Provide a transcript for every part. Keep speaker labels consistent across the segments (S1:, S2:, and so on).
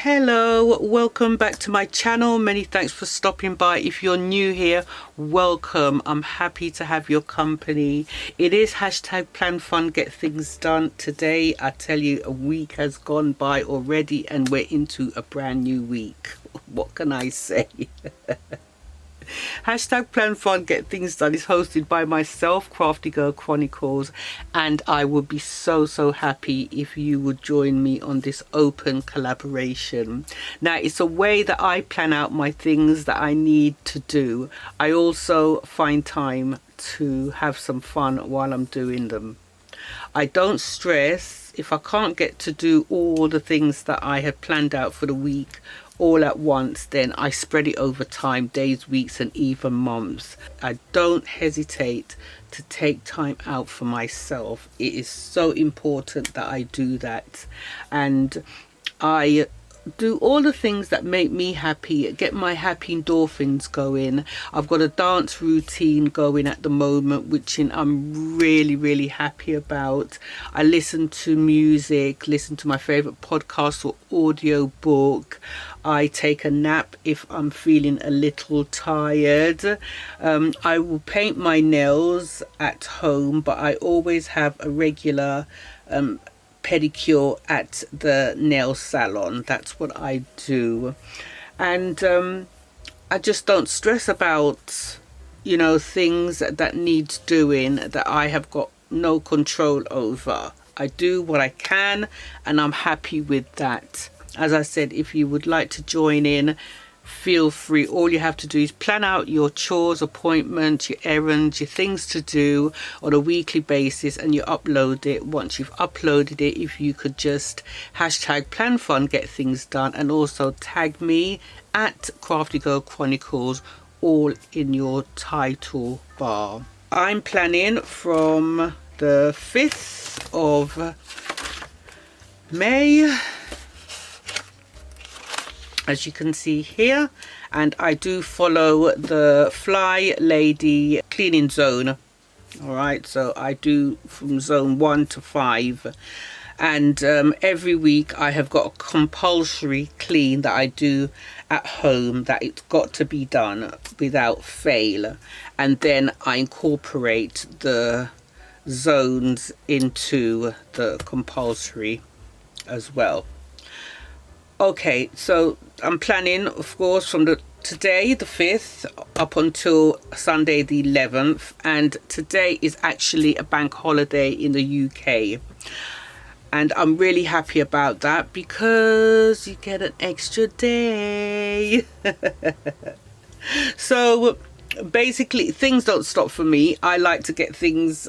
S1: Hello, welcome back to my channel. Many thanks for stopping by. If you're new here, welcome. I'm happy to have your company. It is hashtag plan fun get things done. Today I tell you, a week has gone by already and we're into a brand new week. What can I say? Hashtag plan fun get things done is hosted by myself, Crafty Girl Chronicles, and I would be so happy if you would join me on this open collaboration. Now, it's a way that I plan out my things that I need to do. I also find time to have some fun while I'm doing them. I don't stress if I can't get to do all the things that I had planned out for the week all at once. Then I spread it over time, days, weeks and even months. I don't hesitate to take time out for myself. It is so important that I do that, and I do all the things that make me happy, get my happy endorphins going. I've got a dance routine going at the moment, which I'm really happy about. I listen to music, listen to my favorite podcast or audio book. I take a nap if I'm feeling a little tired. I will paint my nails at home, but I always have a regular pedicure at the nail salon. That's what I do. And I just don't stress about, you know, things that needs doing that I have got no control over. I do what I can and I'm happy with that. As I said, if you would like to join in, feel free. All you have to do is plan out your chores, appointments, your errands, your things to do on a weekly basis, and you upload it. Once you've uploaded it, if you could just hashtag plan fun get things done and also tag me at Crafty Girl Chronicles, all in your title bar. I'm planning from the 5th of May, as you can see here, and I do follow the Fly Lady cleaning zone. All right, so I do from zone 1 to 5, and every week I have got a compulsory clean that I do at home, that it's got to be done without fail, and then I incorporate the zones into the compulsory as well. Okay, so I'm planning, of course, from today the 5th up until Sunday the 11th, and today is actually a bank holiday in the UK, and I'm really happy about that because you get an extra day. So basically things don't stop for me. I like to keep things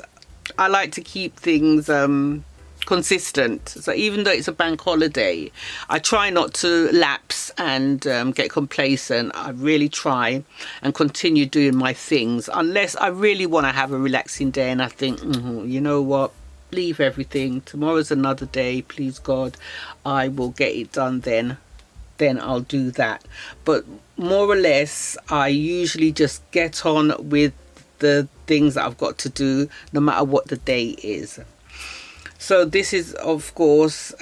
S1: consistent. So even though it's a bank holiday, I try not to lapse and get complacent. I really try and continue doing my things, unless I really want to have a relaxing day and I think, you know what, leave everything, tomorrow's another day, please God, I will get it done then I'll do that. But more or less I usually just get on with the things that I've got to do, no matter what the day is. So this is, of course,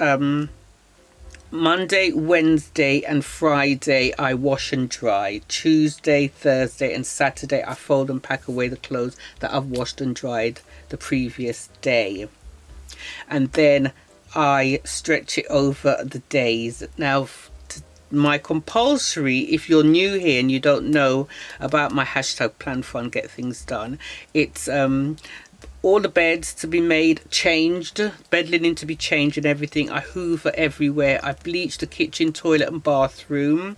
S1: Monday, Wednesday and Friday I wash and dry. Tuesday, Thursday and Saturday I fold and pack away the clothes that I've washed and dried the previous day. And then I stretch it over the days. Now, my compulsory, if you're new here and you don't know about my hashtag plan fun get things done, it's all the beds to be made, changed, bed linen to be changed and everything. I hoover everywhere. I bleach the kitchen, toilet and bathroom,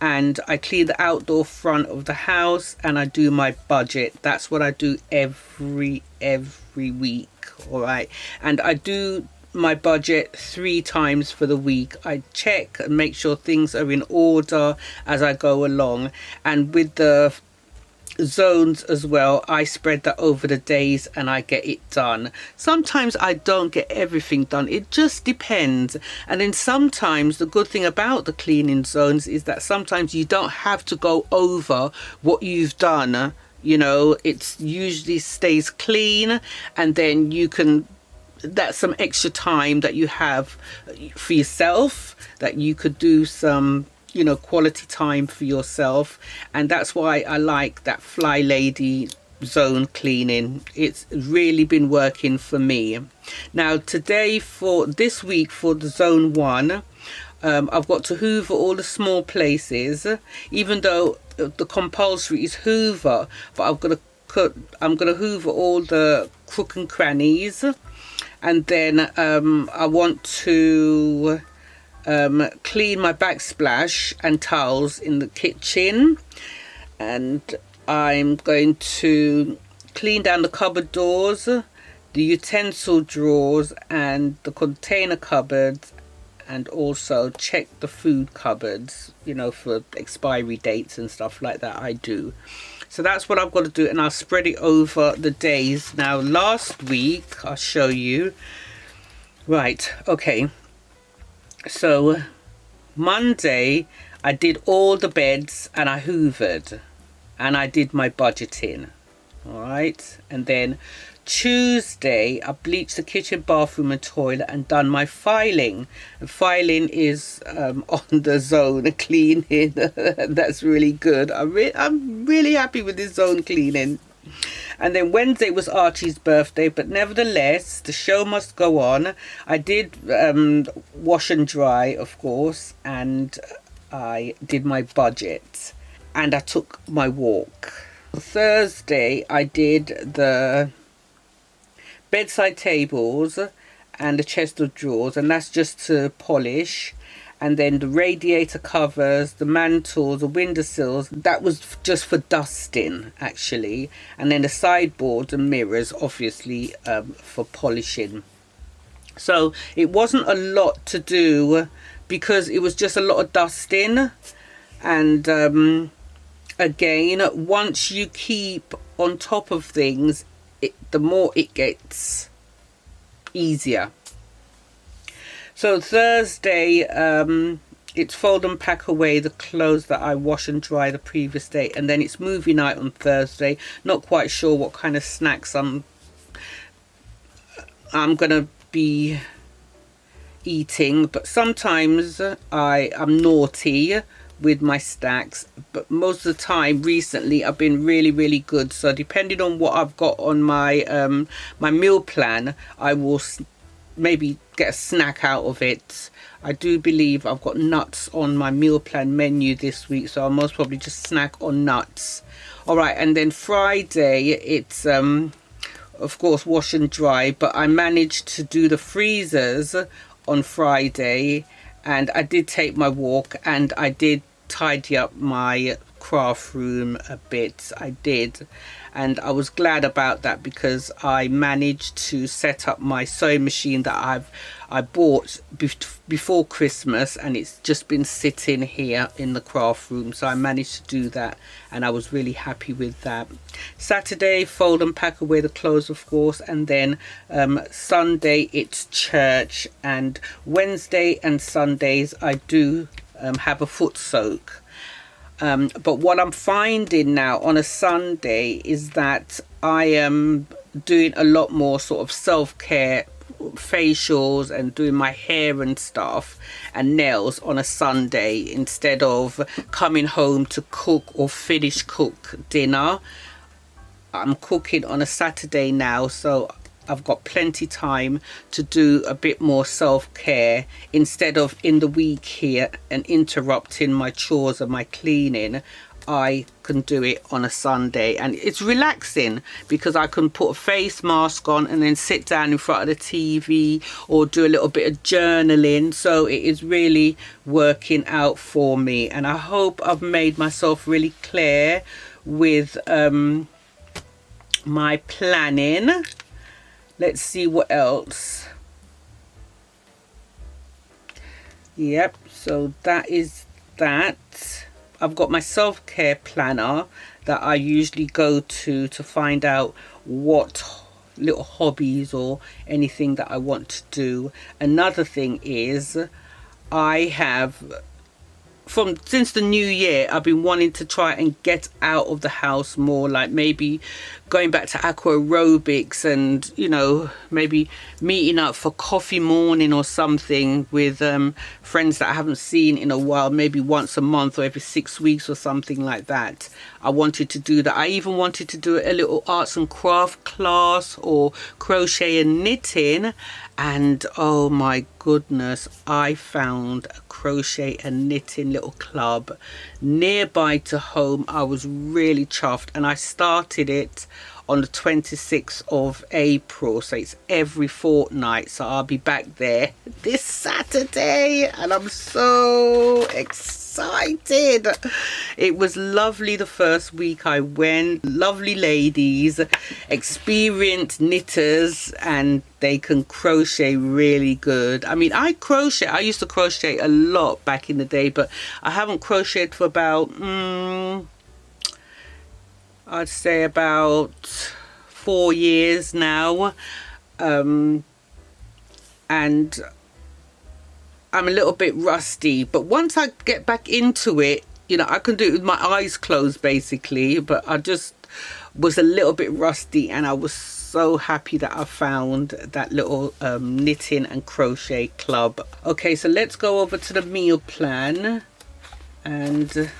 S1: and I clean the outdoor front of the house, and I do my budget. That's what I do every week. All right, and I do my budget 3 times for the week. I check and make sure things are in order as I go along, and with the zones as well, I spread that over the days and I get it done. Sometimes I don't get everything done, it just depends. And then sometimes the good thing about the cleaning zones is that sometimes you don't have to go over what you've done. You know, it's usually stays clean, and then you can that's some extra time that you have for yourself, that you could do some, you know, quality time for yourself. And that's why I like that Fly Lady zone cleaning. It's really been working for me. Now today, for this week, for the zone 1, I've got to hoover all the small places, even though the compulsory is hoover, but I'm gonna hoover all the crook and crannies. And then I want to clean my backsplash and towels in the kitchen, and I'm going to clean down the cupboard doors, the utensil drawers and the container cupboards, and also check the food cupboards, you know, for expiry dates and stuff like that. I do. So that's what I've got to do, and I'll spread it over the days. Now last week, I'll show you. Right, okay, so Monday I did all the beds and I hoovered and I did my budgeting. All right, and then Tuesday I bleached the kitchen, bathroom and toilet and done my filing. And filing is on the zone cleaning. That's really good. I'm really happy with this zone cleaning. And then Wednesday was Archie's birthday, but nevertheless the show must go on. I did wash and dry, of course, and I did my budget and I took my walk. Thursday I did the bedside tables and the chest of drawers, and that's just to polish. And then the radiator covers, the mantles, the windowsills, that was just for dusting actually. And then the sideboards and mirrors, obviously, for polishing. So it wasn't a lot to do because it was just a lot of dusting. And again, once you keep on top of things, the more it gets easier. So Thursday, it's fold and pack away the clothes that I wash and dry the previous day, and then it's movie night on Thursday. Not quite sure what kind of snacks I'm gonna be eating, but sometimes I'm naughty with my snacks, but most of the time recently I've been really good. So depending on what I've got on my my meal plan, I will maybe get a snack out of it. I do believe I've got nuts on my meal plan menu this week, so I'll most probably just snack on nuts. All right, and then Friday it's of course wash and dry, but I managed to do the freezers on Friday, and I did take my walk and I did tidy up my craft room a bit. I did, and I was glad about that because I managed to set up my sewing machine that I bought before Christmas, and it's just been sitting here in the craft room, so I managed to do that and I was really happy with that. Saturday, fold and pack away the clothes, of course, and then Sunday it's church, and Wednesday and Sundays I do have a foot soak. But what I'm finding now on a Sunday is that I am doing a lot more sort of self-care, facials and doing my hair and stuff and nails on a Sunday instead of coming home to cook or finish cook dinner. I'm cooking on a Saturday now, so I've got plenty time to do a bit more self-care instead of in the week here and interrupting my chores and my cleaning. I can do it on a Sunday, and it's relaxing because I can put a face mask on and then sit down in front of the TV or do a little bit of journaling. So it is really working out for me, and I hope I've made myself really clear with my planning. Let's see what else. Yep, so that is that. I've got my self-care planner that I usually go to find out what little hobbies or anything that I want to do. Another thing is I have since the new year, I've been wanting to try and get out of the house more, like maybe going back to aqua aerobics, and you know, maybe meeting up for coffee morning or something with friends that I haven't seen in a while, maybe once a month or every 6 weeks or something like that. I wanted to do that. I even wanted to do a little arts and craft class or crochet and knitting, and oh my goodness, I found a crochet and knitting little club nearby to home. I was really chuffed, and I started it on the 26th of April, so it's every fortnight. So I'll be back there this Saturday, and I'm so excited. It was lovely the first week I went. Lovely ladies, experienced knitters, and they can crochet really good. I mean, I used to crochet a lot back in the day, but I haven't crocheted for about I'd say about 4 years now, and I'm a little bit rusty, but once I get back into it, you know, I can do it with my eyes closed basically. But I just was a little bit rusty, and I was so happy that I found that little knitting and crochet club. Okay, so let's go over to the meal plan and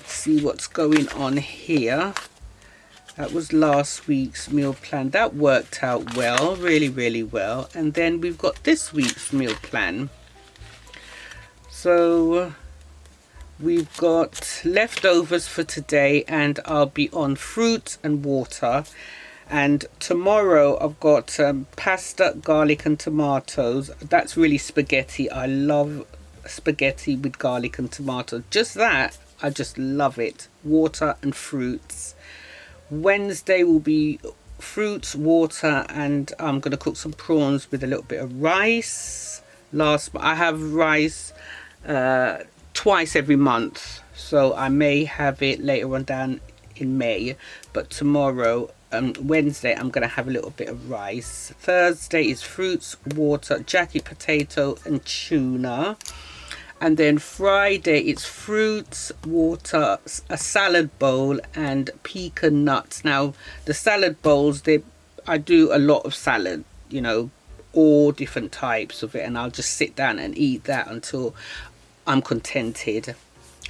S1: see what's going on here. That was last week's meal plan. That worked out well, really well. And then we've got this week's meal plan. So we've got leftovers for today, and I'll be on fruit and water. And tomorrow I've got pasta, garlic and tomatoes. That's really spaghetti. I love spaghetti with garlic and tomato. Just that, I just love it. Water and fruits. Wednesday will be fruits, water, and I'm going to cook some prawns with a little bit of rice. I have rice twice every month, so I may have it later on down in May, but tomorrow, Wednesday, I'm going to have a little bit of rice. Thursday is fruits, water, jacket potato and tuna. And then Friday it's fruits, water, a salad bowl and pecan nuts. Now the salad bowls, I do a lot of salad, you know, all different types of it, and I'll just sit down and eat that until I'm contented.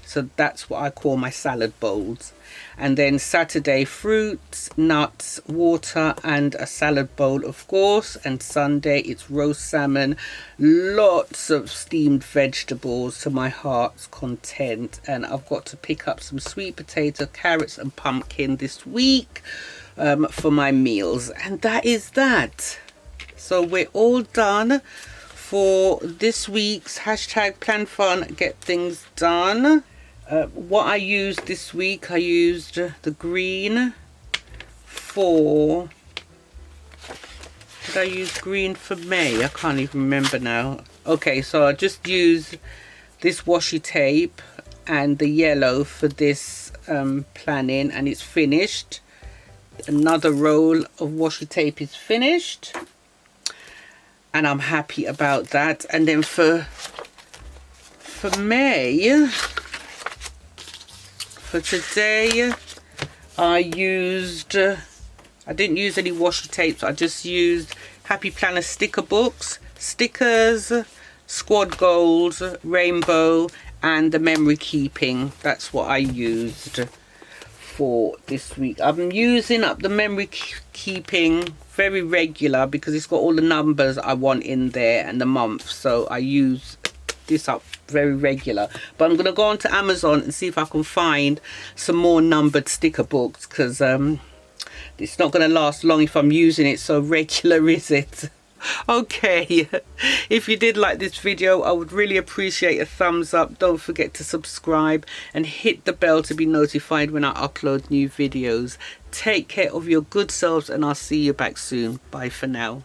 S1: So that's what I call my salad bowls. And then Saturday, fruits, nuts, water and a salad bowl, of course. And Sunday it's roast salmon, lots of steamed vegetables to my heart's content. And I've got to pick up some sweet potato, carrots and pumpkin this week for my meals. And that is that. So we're all done for this week's hashtag plan fun, get things done. What I used this week, I used the green for, did I use green for May? I can't even remember now. Okay, so I just used this washi tape and the yellow for this planning, and it's finished. Another roll of washi tape is finished, and I'm happy about that. And then for May, for today, I didn't use any washi tapes. I just used Happy Planner sticker books, stickers, squad goals, rainbow, and the memory keeping. That's what I used for this week. I'm using up the memory keeping very regular because it's got all the numbers I want in there and the month. So I use this up very regular, but I'm gonna go on to Amazon and see if I can find some more numbered sticker books, because it's not gonna last long if I'm using it so regular, is it? Okay, if you did like this video, I would really appreciate a thumbs up. Don't forget to subscribe and hit the bell to be notified when I upload new videos. Take care of your good selves, and I'll see you back soon. Bye for now.